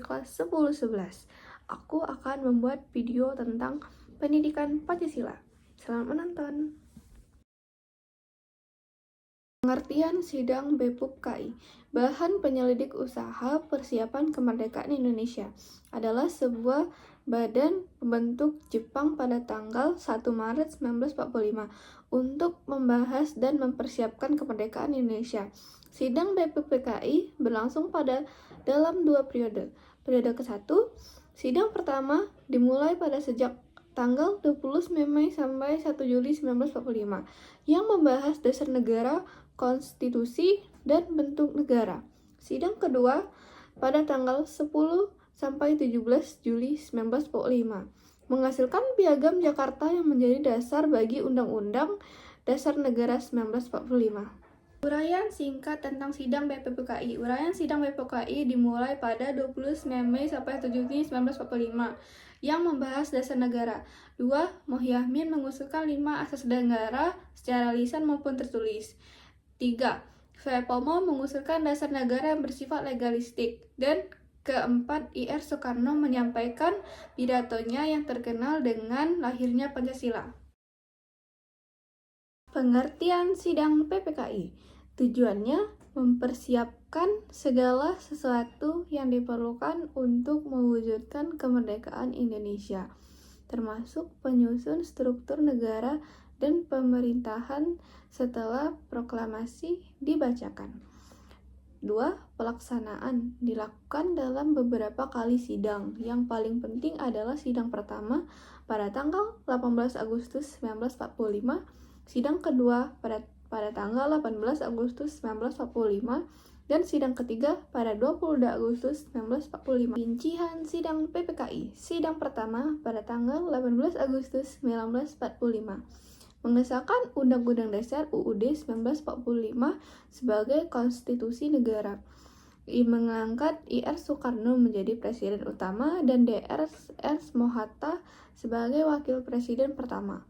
kelas 10-11. Aku akan membuat video tentang pendidikan Pancasila. Selamat menonton. Pengertian Sidang BPUP KI. Bahan penyelidik usaha persiapan kemerdekaan Indonesia adalah sebuah badan pembentuk Jepang pada tanggal 1 Maret 1945 untuk membahas dan mempersiapkan kemerdekaan Indonesia. Sidang BPUP KI berlangsung dalam 2 periode. Periode ke-1, sidang pertama dimulai pada sejak tanggal 29 Mei sampai 1 Juli 1945 yang membahas dasar negara, konstitusi, dan bentuk negara. Sidang kedua pada tanggal 10 sampai 17 Juli 1945 menghasilkan Piagam Jakarta yang menjadi dasar bagi Undang-Undang Dasar Negara 1945. Uraian singkat tentang Sidang BPUP-KI. Uraian Sidang BPUP-KI dimulai pada 29 Mei sampai 7 Juni 1945 yang membahas dasar negara. 2. Muhyiddin mengusulkan 5 asas negara secara lisan maupun tertulis. 3. Suepomo mengusulkan dasar negara yang bersifat legalistik. Dan keempat, Ir Soekarno menyampaikan pidatonya yang terkenal dengan lahirnya Pancasila. Pengertian Sidang PPKI. Tujuannya mempersiapkan segala sesuatu yang diperlukan untuk mewujudkan kemerdekaan Indonesia, termasuk penyusun struktur negara dan pemerintahan setelah proklamasi dibacakan. 2. Pelaksanaan dilakukan dalam beberapa kali sidang. Yang paling penting adalah sidang pertama pada tanggal 18 Agustus 1945, sidang kedua pada tanggal 18 Agustus 1945, dan sidang ketiga pada 22 Agustus 1945. Rincian Sidang PPKI. Sidang pertama pada tanggal 18 Agustus 1945 mengesahkan Undang-Undang Dasar UUD 1945 sebagai konstitusi negara. Mengangkat Ir Soekarno menjadi presiden utama dan Dr. S. Mohatta sebagai wakil presiden pertama.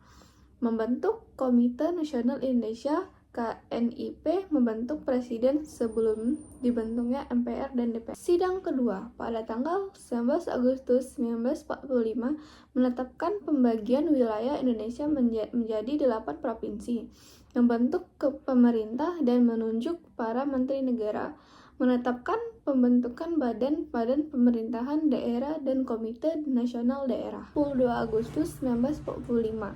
Membentuk Komite Nasional Indonesia KNIP, membentuk presiden sebelum dibentuknya MPR dan DPR. Sidang kedua pada tanggal 19 Agustus 1945 menetapkan pembagian wilayah Indonesia menjadi 8 provinsi, membentuk pemerintah dan menunjuk para menteri negara, menetapkan pembentukan badan-badan pemerintahan daerah dan Komite Nasional Daerah. 22 Agustus 1945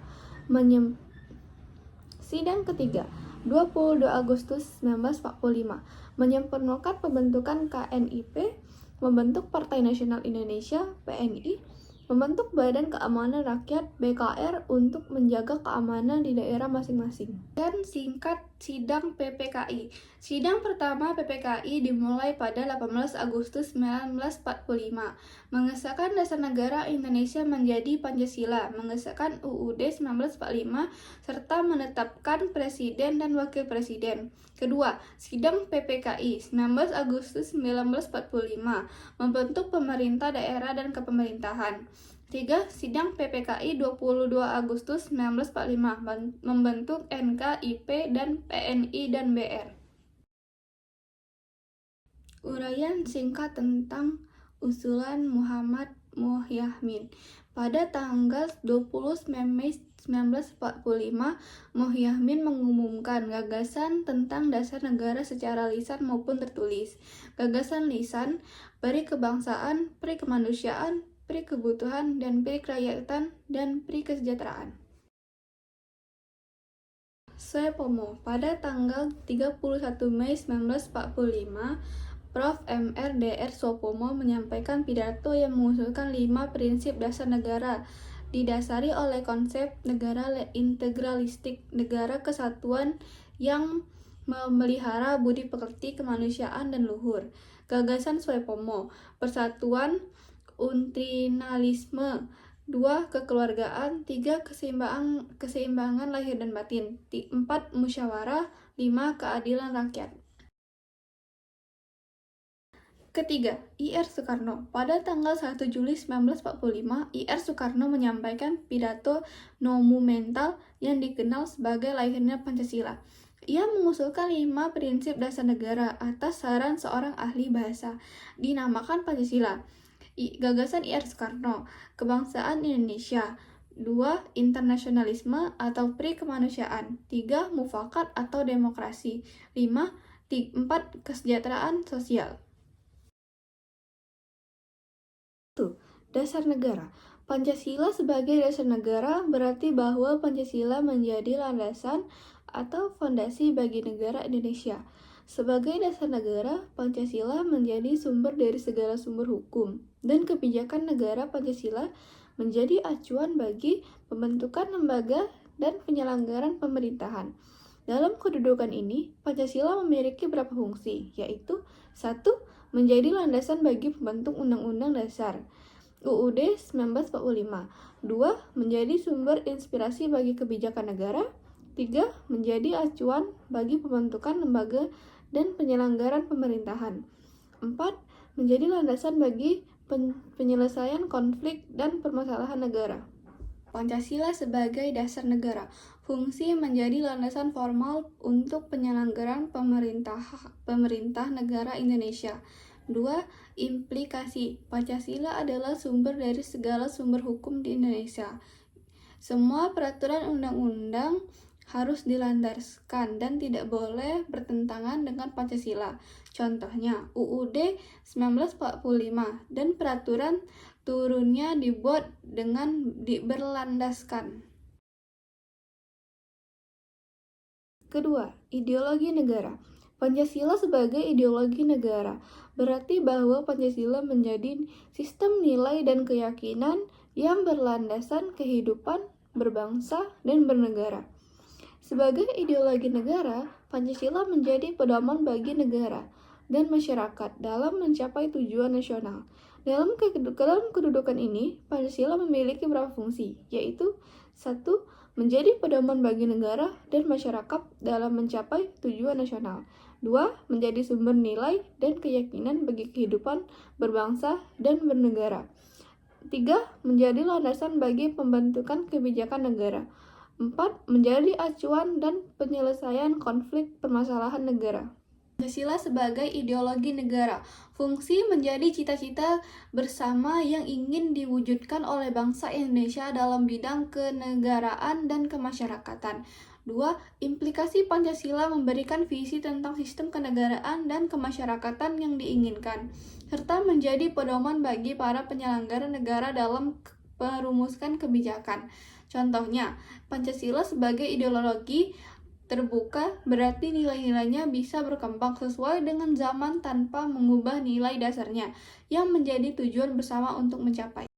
Sidang ketiga 22 Agustus 1945 menyempurnakan pembentukan KNIP, membentuk Partai Nasional Indonesia PNI, membentuk Badan Keamanan Rakyat BKR untuk menjaga keamanan di daerah masing-masing. Dan singkat Sidang PPKI. Sidang pertama PPKI dimulai pada 18 Agustus 1945, mengesahkan dasar negara Indonesia menjadi Pancasila, mengesahkan UUD 1945, serta menetapkan presiden dan wakil presiden. Kedua, Sidang PPKI 19 Agustus 1945, membentuk pemerintah daerah dan kepemerintahan. 3. Sidang PPKI 22 Agustus 1945 membentuk NKIP dan PNI dan BR. Uraian singkat tentang usulan Muhammad Muhyiddin. Pada tanggal 20 Mei 1945, Muhyiddin mengumumkan gagasan tentang dasar negara secara lisan maupun tertulis. Gagasan lisan, peri kebangsaan, peri kemanusiaan, peri kebutuhan, dan peri kerakyatan, dan peri kesejahteraan. Suepomo. Pada tanggal 31 Mei 1945, Prof. Mr. Dr. Suepomo menyampaikan pidato yang mengusulkan 5 prinsip dasar negara, didasari oleh konsep negara integralistik, negara kesatuan yang memelihara budi pekerti, kemanusiaan, dan luhur. Gagasan Suepomo: persatuan, untrinalisme, 2. Kekeluargaan, 3. Keseimbangan lahir dan batin, 4. Musyawarah, 5. Keadilan rakyat. Ketiga, Ir Soekarno. Pada tanggal 1 Juli 1945, Ir Soekarno menyampaikan pidato monumental yang dikenal sebagai lahirnya Pancasila. Ia mengusulkan 5 prinsip dasar negara atas saran seorang ahli bahasa, dinamakan Pancasila. Gagasan I.R. Soekarno, kebangsaan Indonesia. 2. Internasionalisme atau pri-kemanusiaan. 3. Mufakat atau demokrasi. 4. Kesejahteraan sosial. Dasar negara. Pancasila sebagai dasar negara berarti bahwa Pancasila menjadi landasan atau fondasi bagi negara Indonesia. Sebagai dasar negara, Pancasila menjadi sumber dari segala sumber hukum dan kebijakan negara. Pancasila menjadi acuan bagi pembentukan lembaga dan penyelenggaraan pemerintahan. Dalam kedudukan ini, Pancasila memiliki beberapa fungsi, yaitu 1. Menjadi landasan bagi pembentuk Undang-Undang Dasar UUD 1945. 2. Menjadi sumber inspirasi bagi kebijakan negara. 3. Menjadi acuan bagi pembentukan lembaga dan penyelenggaraan pemerintahan. 4. Menjadi landasan bagi penyelesaian konflik dan permasalahan negara. Pancasila sebagai dasar negara. Fungsi menjadi landasan formal untuk penyelenggaraan pemerintah negara Indonesia. 2. Implikasi. Pancasila adalah sumber dari segala sumber hukum di Indonesia. Semua peraturan undang-undang harus dilandaskan dan tidak boleh bertentangan dengan Pancasila. Contohnya, UUD 1945 dan peraturan turunnya dibuat dengan berlandaskan. Kedua, ideologi negara. Pancasila sebagai ideologi negara berarti bahwa Pancasila menjadi sistem nilai dan keyakinan yang berlandasan kehidupan berbangsa dan bernegara. Sebagai ideologi negara, Pancasila menjadi pedoman bagi negara dan masyarakat dalam mencapai tujuan nasional. Dalam kedudukan ini, Pancasila memiliki beberapa fungsi, yaitu 1. Menjadi pedoman bagi negara dan masyarakat dalam mencapai tujuan nasional. 2. Menjadi sumber nilai dan keyakinan bagi kehidupan berbangsa dan bernegara. 3. Menjadi landasan bagi pembentukan kebijakan negara. 4. Menjadi acuan dan penyelesaian konflik permasalahan negara. Pancasila sebagai ideologi negara. Fungsi menjadi cita-cita bersama yang ingin diwujudkan oleh bangsa Indonesia dalam bidang kenegaraan dan kemasyarakatan. 2. Implikasi Pancasila memberikan visi tentang sistem kenegaraan dan kemasyarakatan yang diinginkan, serta menjadi pedoman bagi para penyelenggara negara dalam merumuskan kebijakan. Contohnya, Pancasila sebagai ideologi terbuka berarti nilai-nilainya bisa berkembang sesuai dengan zaman tanpa mengubah nilai dasarnya yang menjadi tujuan bersama untuk mencapai.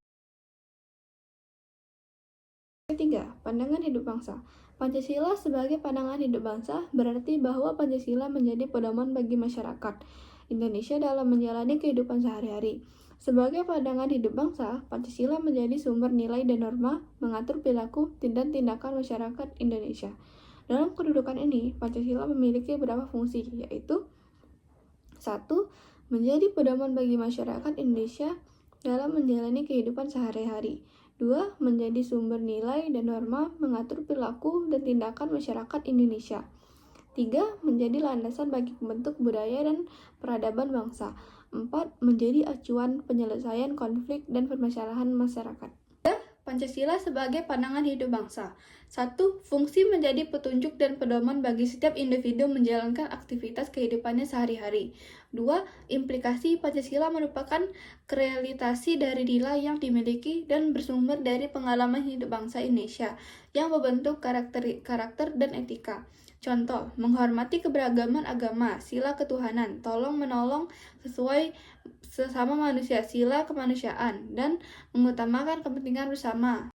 Ketiga, pandangan hidup bangsa. Pancasila sebagai pandangan hidup bangsa berarti bahwa Pancasila menjadi pedoman bagi masyarakat Indonesia dalam menjalani kehidupan sehari-hari. Sebagai pandangan hidup bangsa, Pancasila menjadi sumber nilai dan norma mengatur perilaku dan tindakan masyarakat Indonesia. Dalam kedudukan ini, Pancasila memiliki beberapa fungsi, yaitu 1. Menjadi pedoman bagi masyarakat Indonesia dalam menjalani kehidupan sehari-hari. 2. Menjadi sumber nilai dan norma mengatur perilaku dan tindakan masyarakat Indonesia. 3. Menjadi landasan bagi pembentuk budaya dan peradaban bangsa. 4. Menjadi acuan penyelesaian konflik dan permasalahan masyarakat. Pancasila sebagai pandangan hidup bangsa. 1. Fungsi menjadi petunjuk dan pedoman bagi setiap individu menjalankan aktivitas kehidupannya sehari-hari. 2. Implikasi Pancasila merupakan realitasi dari nilai yang dimiliki dan bersumber dari pengalaman hidup bangsa Indonesia yang membentuk karakter dan etika. Contoh, menghormati keberagaman agama, sila ketuhanan, tolong-menolong sesuai sesama manusia, sila kemanusiaan, dan mengutamakan kepentingan bersama.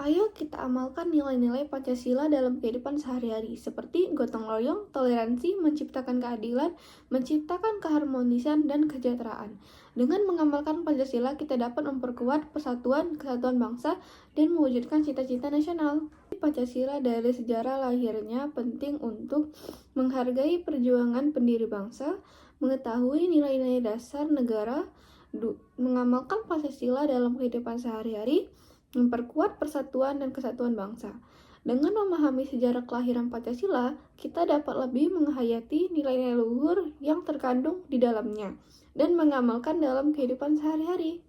Ayo kita amalkan nilai-nilai Pancasila dalam kehidupan sehari-hari, seperti gotong royong, toleransi, menciptakan keadilan, menciptakan keharmonisan, dan kesejahteraan. Dengan mengamalkan Pancasila, kita dapat memperkuat kesatuan bangsa, dan mewujudkan cita-cita nasional. Pancasila dari sejarah lahirnya penting untuk menghargai perjuangan pendiri bangsa, mengetahui nilai-nilai dasar negara, mengamalkan Pancasila dalam kehidupan sehari-hari, memperkuat persatuan dan kesatuan bangsa. Dengan memahami sejarah kelahiran Pancasila, kita dapat lebih menghayati nilai-nilai luhur yang terkandung di dalamnya dan mengamalkan dalam kehidupan sehari-hari.